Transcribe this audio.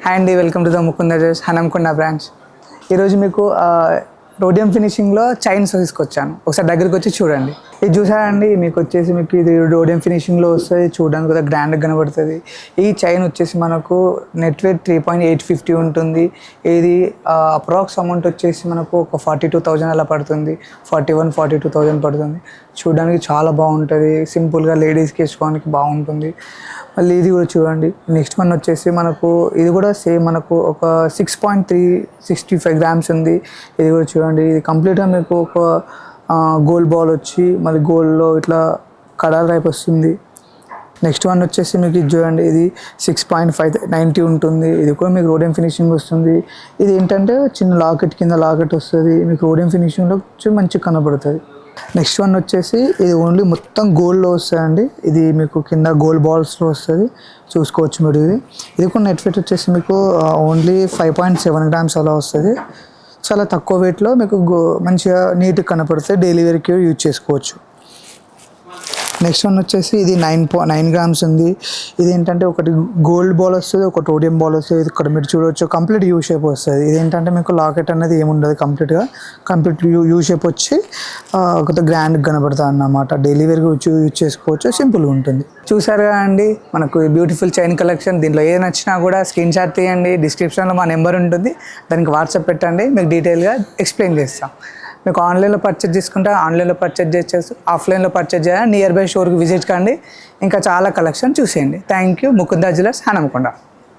Hi అండి, welcome to the Mukunda jewellers Hanamkonda branch. ఈరోజు మీకు రోడియం ఫినిషింగ్లో చైన్స్ తీసుకొచ్చాను. ఒకసారి దగ్గరికి వచ్చి చూడండి. ఇది చూసారండి, మీకు ఇది రోడియం ఫినిషింగ్లో వస్తుంది. చూడడానికి కూడా గ్రాండ్గా కనబడుతుంది. ఈ చైన్ వచ్చేసి మనకు నెట్ వెయిట్ 3.850 ఉంటుంది. ఇది అప్రాక్స్ అమౌంట్ వచ్చేసి మనకు ఒక 42,000 అలా పడుతుంది. 42,000 పడుతుంది. చూడడానికి చాలా బాగుంటుంది. సింపుల్గా లేడీస్కి వేసుకోవడానికి బాగుంటుంది. మళ్ళీ ఇది కూడా చూడండి. నెక్స్ట్ వన్ వచ్చేసి మనకు ఇది కూడా సేమ్ మనకు ఒక 6.365 గ్రామ్స్ ఉంది. ఇది కూడా చూడండి. ఇది కంప్లీట్గా మీకు ఒక గోల్డ్ బాల్ వచ్చి మళ్ళీ గోల్డ్లో ఇట్లా కడాల టైప్ వస్తుంది. నెక్స్ట్ వన్ వచ్చేసి మీకు ఇది చూడండి. ఇది 6.590 ఉంటుంది. ఇది కూడా మీకు రోడియం ఫినిషింగ్ వస్తుంది. ఇది ఏంటంటే చిన్న లాకెట్ కింద లాకెట్ వస్తుంది. మీకు రోడియం ఫినిషింగ్లో మంచిగా కనబడుతుంది. నెక్స్ట్ వన్ వచ్చేసి ఇది ఓన్లీ మొత్తం గోల్డ్లో వస్తుందండి. ఇది మీకు కింద గోల్డ్ బాల్స్లో వస్తుంది. చూసుకోవచ్చు మీరు. ఇది కూడా నెట్ వెయిట్ వచ్చేసి మీకు ఓన్లీ 5.7 గ్రామ్స్ అలా వస్తుంది. చాలా తక్కువ వెయిట్లో మీకు మంచిగా నీట్గా కనపడుతుంది. డైలీ వేర్కి యూజ్ చేసుకోవచ్చు. నెక్స్ట్ వన్ వచ్చేసి ఇది 9 గ్రామ్స్ ఉంది. ఇది ఏంటంటే ఒకటి గోల్డ్ బాల్ వస్తుంది, ఒకటి రోడియం బాల్ వస్తుంది. ఇక్కడ మీరు చూడవచ్చు కంప్లీట్ యూ షేప్ వస్తుంది. ఇది ఏంటంటే మీకు లాకెట్ అనేది ఏముండదు. కంప్లీట్ యూ షేప్ వచ్చి ఒక గ్రాండ్ కనబడుతుంది అన్నమాట. డైలీ వేర్గా యూజ్ చేసుకోవచ్చు. సింపుల్గా ఉంటుంది. చూసారు కదా అండి, మనకు బ్యూటిఫుల్ చైన్ కలెక్షన్. దీంట్లో ఏది నచ్చినా కూడా స్క్రీన్ షాట్ తీయండి. డిస్క్రిప్షన్లో మా నెంబర్ ఉంటుంది, దానికి వాట్సాప్ పెట్టండి. మీకు డీటెయిల్గా ఎక్స్ప్లెయిన్ చేస్తాం. మీకు ఆన్లైన్లో పర్చేజ్ చేసుకుంటే ఆన్లైన్లో పర్చేజ్ చేయొచ్చు. ఆఫ్లైన్లో పర్చేజ్ చేయాలి, నియర్ బై స్టోర్కి విజిట్ కండి. ఇంకా చాలా కలెక్షన్ చూసేయండి. Thank you. Mukunda jewellers Hanamkonda.